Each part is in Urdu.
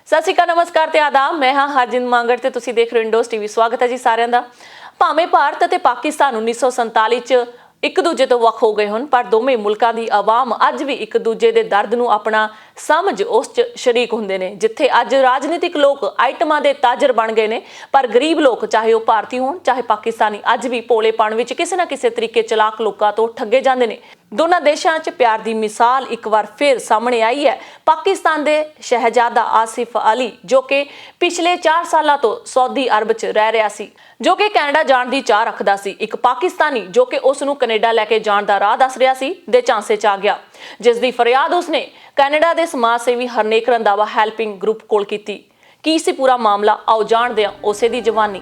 ਸਤਿ ਸ਼੍ਰੀ ਅਕਾਲ, ਨਮਸਕਾਰ ਤੇ ਆਦਾਬ। ਮੈਂ ਹਾਂ ਹਰਜਿੰਦ ਮੰਗੜ ਤੇ ਤੁਸੀਂ ਦੇਖ ਰਹੇ ਹੋ ਇੰਡੋਜ਼ ਟੀਵੀ। ਸਵਾਗਤ ਹੈ ਜੀ ਸਾਰਿਆਂ ਦਾ। ਭਾਵੇਂ ਭਾਰਤ ਅਤੇ ਪਾਕਿਸਤਾਨ 1947 ਚ ਇੱਕ ਦੂਜੇ ਤੋਂ ਵੱਖ ਹੋ ਗਏ ਹਨ, ਪਰ ਦੋਵੇਂ ਮੁਲਕਾਂ ਦੀ ਆਵਾਮ ਅੱਜ ਵੀ ਇੱਕ ਦੂਜੇ ਦੇ ਦਰਦ ਨੂੰ ਆਪਣਾ ਸਮਝ ਉਸ ਚ ਸ਼ਰੀਕ ਹੁੰਦੇ ਨੇ। ਜਿੱਥੇ ਅੱਜ ਰਾਜਨੀਤਿਕ ਲੋਕ ਆਈਟਮਾਂ ਦੇ ਤਾਜਰ ਬਣ ਗਏ ਨੇ, ਪਰ ਗਰੀਬ ਲੋਕ ਚਾਹੇ ਉਹ ਭਾਰਤੀ ਹੋਣ ਚਾਹੇ ਪਾਕਿਸਤਾਨੀ ਅੱਜ ਵੀ ਭੋਲੇਪਣ ਵਿੱਚ ਕਿਸੇ ਨਾ ਕਿਸੇ ਤਰੀਕੇ ਚਲਾਕ ਲੋਕਾਂ ਤੋਂ ਠੱਗੇ ਜਾਂਦੇ ਨੇ। ਦੋਨਾਂ ਦੇਸ਼ਾਂ 'ਚ ਪਿਆਰ ਦੀ ਮਿਸਾਲ ਇੱਕ ਵਾਰ ਫਿਰ ਸਾਹਮਣੇ ਆਈ ਹੈ। ਪਾਕਿਸਤਾਨ ਦੇ ਸ਼ਹਿਜ਼ਾਦਾ ਆਸਿਫ ਅਲੀ ਜੋ ਕਿ ਪਿਛਲੇ 4 ਸਾਲਾਂ ਤੋਂ ਸਾਊਦੀ ਅਰਬ 'ਚ ਰਹਿ ਰਿਹਾ ਸੀ, ਜੋ ਕਿ ਕੈਨੇਡਾ ਜਾਣ ਦੀ ਚਾਹ ਰੱਖਦਾ ਸੀ। ਇੱਕ ਪਾਕਿਸਤਾਨੀ ਜੋ ਕਿ ਉਸ ਨੂੰ ਕੈਨੇਡਾ ਲੈ ਕੇ ਜਾਣ ਦਾ ਰਾਹ ਦੱਸ ਰਿਹਾ ਸੀ ਦੇ ਝਾਂਸੇ 'ਚ ਆ ਗਿਆ, ਜਿਸ ਦੀ ਫਰਿਆਦ ਉਸਨੇ ਕੈਨੇਡਾ ਦੇ ਸਮਾਜ ਸੇਵੀ ਹਰਨੇਕ ਰੰਧਾਵਾ ਹੈਲਪਿੰਗ ਗਰੁੱਪ ਕੋਲ ਕੀਤੀ। ਕੀ ਸੀ ਪੂਰਾ ਮਾਮਲਾ, ਆਓ ਜਾਣਦੇ ਹਾਂ ਉਸੇ ਦੀ ਜ਼ਬਾਨੀ।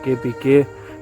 KPK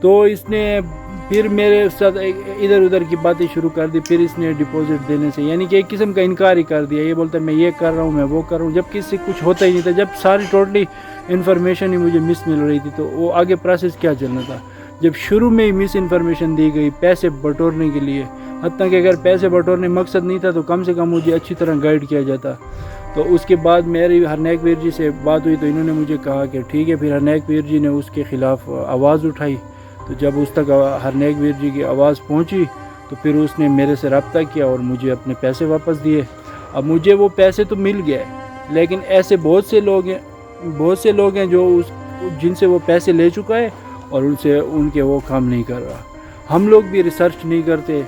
تو اس نے پھر میرے ساتھ ادھر ادھر کی باتیں شروع کر دی. پھر اس نے ڈپازٹ دینے سے یعنی کہ ایک قسم کا انکار ہی کر دیا. یہ بولتا ہے میں یہ کر رہا ہوں, میں وہ کر رہا ہوں, جب کسی سے کچھ ہوتا ہی نہیں تھا. جب ساری ٹوٹلی انفارمیشن ہی مجھے مس مل رہی تھی تو وہ آگے پروسیس کیا چلنا تھا. جب شروع میں ہی مس انفارمیشن دی گئی پیسے بٹورنے کے لیے, حتیٰ کہ اگر پیسے بٹورنے مقصد نہیں تھا تو کم سے کم مجھے اچھی طرح گائیڈ کیا جاتا. تو اس کے بعد میری ہرنیک ویر جی سے بات ہوئی تو انہوں نے مجھے کہا کہ ٹھیک ہے. پھر ہرنیک ویر جی نے اس کے خلاف آواز اٹھائی. تو جب اس تک ہرنیک ویر جی کی آواز پہنچی تو پھر اس نے میرے سے رابطہ کیا اور مجھے اپنے پیسے واپس دیے. اب مجھے وہ پیسے تو مل گئے, لیکن ایسے بہت سے لوگ ہیں جو جن سے وہ پیسے لے چکا ہے اور ان کے وہ کام نہیں کر رہا. ہم لوگ بھی ریسرچ نہیں کرتے.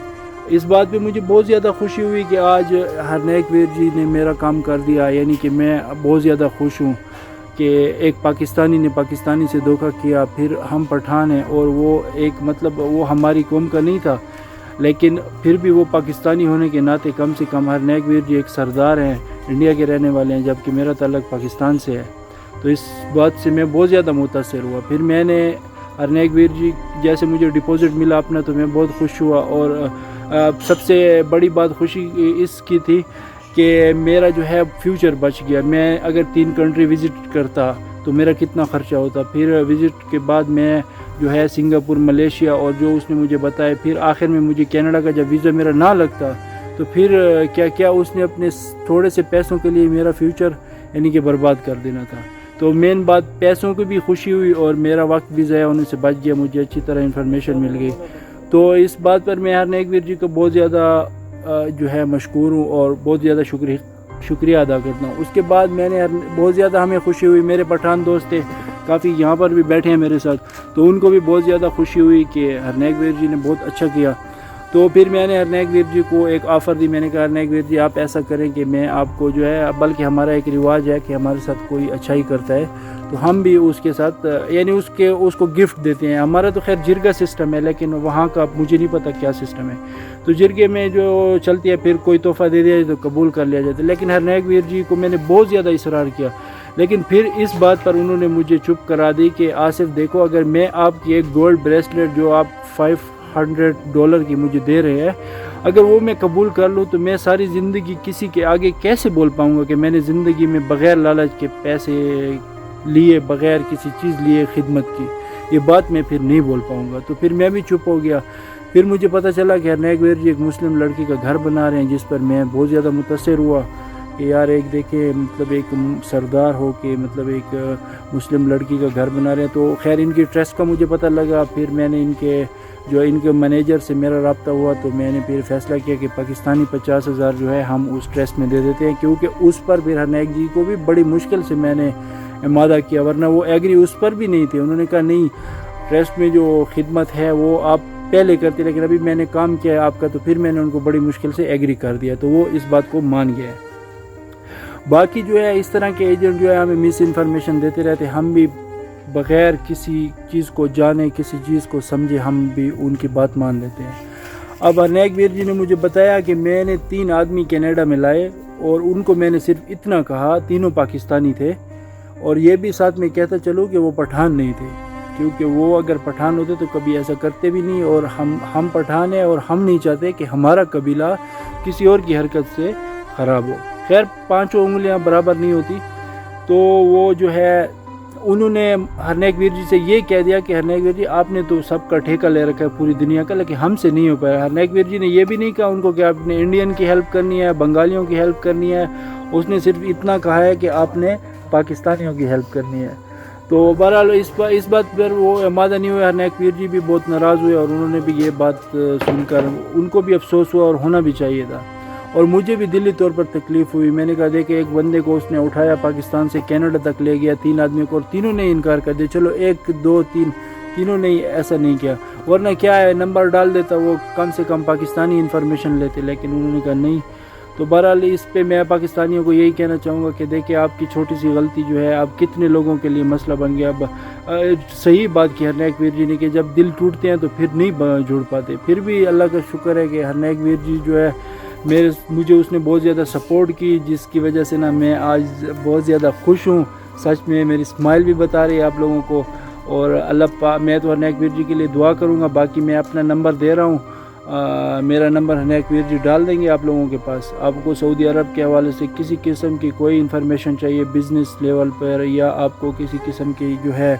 اس بات پہ مجھے بہت زیادہ خوشی ہوئی کہ آج ہرنیک ویر جی نے میرا کام کر دیا. یعنی کہ میں بہت زیادہ خوش ہوں کہ ایک پاکستانی نے پاکستانی سے دھوکہ کیا. پھر ہم پٹھان ہیں اور وہ ایک مطلب وہ ہماری قوم کا نہیں تھا, لیکن پھر بھی وہ پاکستانی ہونے کے ناطے کم سے کم ہرنیک ویر جی ایک سردار ہیں, انڈیا کے رہنے والے ہیں, جبکہ میرا تعلق پاکستان سے ہے. تو اس بات سے میں بہت زیادہ متاثر ہوا. پھر میں نے ہرنیک ویر جی جیسے مجھے ڈپازٹ ملا اپنا تو میں بہت خوش ہوا. اور سب سے بڑی بات خوشی اس کی تھی کہ میرا جو ہے فیوچر بچ گیا. میں اگر 3 کنٹری وزٹ کرتا تو میرا کتنا خرچہ ہوتا. پھر وزٹ کے بعد میں جو ہے سنگاپور, ملیشیا اور جو اس نے مجھے بتایا, پھر آخر میں مجھے کینیڈا کا جب ویزا میرا نہ لگتا تو پھر کیا اس نے اپنے تھوڑے سے پیسوں کے لیے میرا فیوچر یعنی کہ برباد کر دینا تھا. تو مین بات پیسوں کی بھی خوشی ہوئی اور میرا وقت بھی ضائع ہونے سے بچ گیا. مجھے اچھی طرح انفارمیشن مل گئی. تو اس بات پر میں ہرنیک ویر جی کو بہت زیادہ جو ہے مشکور ہوں اور بہت زیادہ شکریہ ادا کرتا ہوں. اس کے بعد میں نے بہت زیادہ ہمیں خوشی ہوئی. میرے پٹھان دوست تھے کافی یہاں پر بھی بیٹھے ہیں میرے ساتھ, تو ان کو بھی بہت زیادہ خوشی ہوئی کہ ہرنیک ویر جی نے بہت اچھا کیا. تو پھر میں نے ہرنیک ویر جی کو ایک آفر دی. میں نے کہا ہرنیک ویر جی آپ ایسا کریں کہ میں آپ کو جو ہے, بلکہ ہمارا ایک رواج ہے کہ ہمارے ساتھ کوئی اچھائی کرتا ہے تو ہم بھی اس کے ساتھ یعنی اس کو گفٹ دیتے ہیں. ہمارا تو خیر جرگہ سسٹم ہے, لیکن وہاں کا مجھے نہیں پتہ کیا سسٹم ہے. تو جرگے میں جو چلتی ہے پھر کوئی تحفہ دے دیا تو قبول کر لیا جاتا ہے. لیکن ہرنیک ویر جی کو میں نے بہت زیادہ اصرار کیا, لیکن پھر اس بات پر انہوں نے مجھے چپ کرا دی کہ آصف دیکھو, اگر میں آپ کی ایک گولڈ بریسلیٹ جو آپ $500 کی مجھے دے رہے ہیں, اگر وہ میں قبول کر لوں تو میں ساری زندگی کسی کے آگے کیسے بول پاؤں گا کہ میں نے زندگی میں بغیر لالچ کے پیسے لیے, بغیر کسی چیز لیے خدمت کی. یہ بات میں پھر نہیں بول پاؤں گا. تو پھر میں بھی چپ ہو گیا. پھر مجھے پتہ چلا کہ ہرنیک ویر جی ایک مسلم لڑکی کا گھر بنا رہے ہیں, جس پر میں بہت زیادہ متاثر ہوا کہ یار ایک دیکھیں مطلب ایک سردار ہو کے مطلب ایک مسلم لڑکی کا گھر بنا رہے ہیں. تو خیر ان کی ٹرسٹ کا مجھے پتہ لگا. پھر میں نے ان کے مینیجر سے میرا رابطہ ہوا تو میں نے پھر فیصلہ کیا کہ پاکستانی 50,000 جو ہے ہم اس ٹرسٹ میں دے دیتے ہیں, کیونکہ اس پر پھر ہرنیک جی کو بھی بڑی مشکل سے میں نے مادہ کیا, ورنہ وہ ایگری اس پر بھی نہیں تھے. انہوں نے کہا نہیں, ٹرسٹ میں جو خدمت ہے وہ آپ پہلے کرتے, لیکن ابھی میں نے کام کیا ہے آپ کا. تو پھر میں نے ان کو بڑی مشکل سے ایگری کر دیا, تو وہ اس بات کو مان گیا. باقی جو ہے اس طرح کے ایجنٹ جو ہے ہمیں مس انفارمیشن دیتے رہتے. ہم بھی بغیر کسی چیز کو جانے, کسی چیز کو سمجھے, ہم بھی ان کی بات مان لیتے ہیں. اب ہرنیک ویر جی نے مجھے بتایا کہ میں نے 3 آدمی کینیڈا میں لائے اور ان کو میں نے صرف اتنا کہا, تینوں پاکستانی تھے, اور یہ بھی ساتھ میں کہتا چلو کہ وہ پٹھان نہیں تھے, کیونکہ وہ اگر پٹھان ہوتے تو کبھی ایسا کرتے بھی نہیں. اور ہم پٹھان ہیں اور ہم نہیں چاہتے کہ ہمارا قبیلہ کسی اور کی حرکت سے خراب ہو. خیر 5 انگلیاں برابر نہیں ہوتی. تو وہ جو ہے انہوں نے ہرنیک ویر جی سے یہ کہہ دیا کہ ہرنیک ویر جی آپ نے تو سب کا ٹھیکہ لے رکھا ہے پوری دنیا کا, لیکن ہم سے نہیں ہو پایا. ہرنیک ویر جی نے یہ بھی نہیں کہا ان کو کہ آپ نے انڈین کی ہیلپ کرنی ہے, بنگالیوں کی ہیلپ کرنی ہے. اس نے صرف اتنا کہا ہے کہ آپ نے پاکستانیوں کی ہیلپ کرنی ہے. تو بہرحال اس بات پر وہ مادہ نہیں ہوئے. ہرنیک ویر جی بھی بہت ناراض ہوئے اور انہوں نے بھی یہ بات سن کر ان کو بھی افسوس ہوا, اور ہونا بھی چاہیے تھا. اور مجھے بھی دلی طور پر تکلیف ہوئی. میں نے کہا دیکھیں ایک بندے کو اس نے اٹھایا پاکستان سے کینیڈا تک لے گیا, 3 آدمیوں کو, اور تینوں نے انکار کر دیا. چلو 1 2 3 تینوں نے ایسا نہیں کیا, ورنہ کیا ہے نمبر ڈال دیتا, وہ کم سے کم پاکستانی انفارمیشن لیتے, لیکن انہوں نے کہا نہیں. تو بہرحال اس پہ میں پاکستانیوں کو یہی کہنا چاہوں گا کہ دیکھیں آپ کی چھوٹی سی غلطی جو ہے آپ کتنے لوگوں کے لیے مسئلہ بن گیا. صحیح بات کی ہرنیک ویر جی نے کہ جب دل ٹوٹتے ہیں تو پھر نہیں جڑ پاتے. پھر بھی اللہ کا شکر ہے کہ ہرنیک ویر جی جو ہے مجھے اس نے بہت زیادہ سپورٹ کی, جس کی وجہ سے نا میں آج بہت زیادہ خوش ہوں. سچ میں میری اسمائل بھی بتا رہی ہے آپ لوگوں کو. اور میں تو ہنیک ویر جی کے لیے دعا کروں گا. باقی میں اپنا نمبر دے رہا ہوں, میرا نمبر ہنیک ویر جی ڈال دیں گے آپ لوگوں کے پاس. آپ کو سعودی عرب کے حوالے سے کسی قسم کی کوئی انفارمیشن چاہیے بزنس لیول پر, یا آپ کو کسی قسم کی جو ہے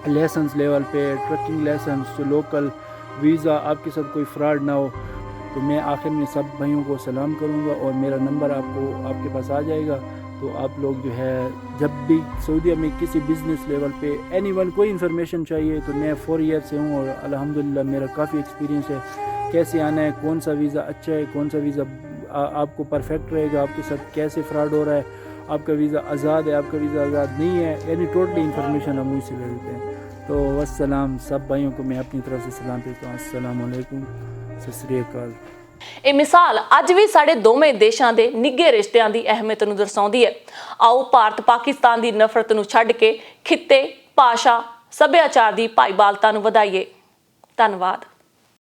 لائسنس لیول پہ, ٹرکنگ لائسنس, لوکل ویزا, آپ کے ساتھ کوئی فراڈ نہ ہو, تو میں آخر میں سب بھائیوں کو سلام کروں گا اور میرا نمبر آپ کے پاس آ جائے گا. تو آپ لوگ جو ہے جب بھی سعودیہ میں کسی بزنس لیول پہ اینی ون کوئی انفارمیشن چاہیے, تو میں 4 ایئر سے ہوں اور الحمدللہ میرا کافی ایکسپیرینس ہے کیسے آنا ہے, کون سا ویزا اچھا ہے, کون سا ویزا آپ کو پرفیکٹ رہے گا, آپ کے ساتھ کیسے فراڈ ہو رہا ہے, آپ کا ویزا آزاد ہے, آپ کا ویزا آزاد نہیں ہے, یعنی ٹوٹلی انفارمیشن ہم مجھ سے لے لیتے ہیں. تو والسلام, سب بھائیوں کو میں اپنی طرف سے سلام بھیجتا ہوں. السلام علیکم, ਸਤਿ ਸ੍ਰੀ ਅਕਾਲ. ਇਹ ਮਿਸਾਲ ਅੱਜ ਵੀ ਸਾਡੇ ਦੋਵੇਂ ਦੇਸ਼ਾਂ ਦੇ ਨਿੱਘੇ ਰਿਸ਼ਤਿਆਂ ਦੀ ਅਹਿਮੀਅਤ ਨੂੰ ਦਰਸਾਉਂਦੀ ਹੈ. ਆਓ ਭਾਰਤ ਪਾਕਿਸਤਾਨ ਦੀ ਨਫ਼ਰਤ ਨੂੰ ਛੱਡ ਕੇ ਖਿੱਤੇ, ਭਾਸ਼ਾ, ਸੱਭਿਆਚਾਰ ਦੀ ਭਾਈਵਾਲਤਾ ਨੂੰ ਵਧਾਈਏ. ਧੰਨਵਾਦ.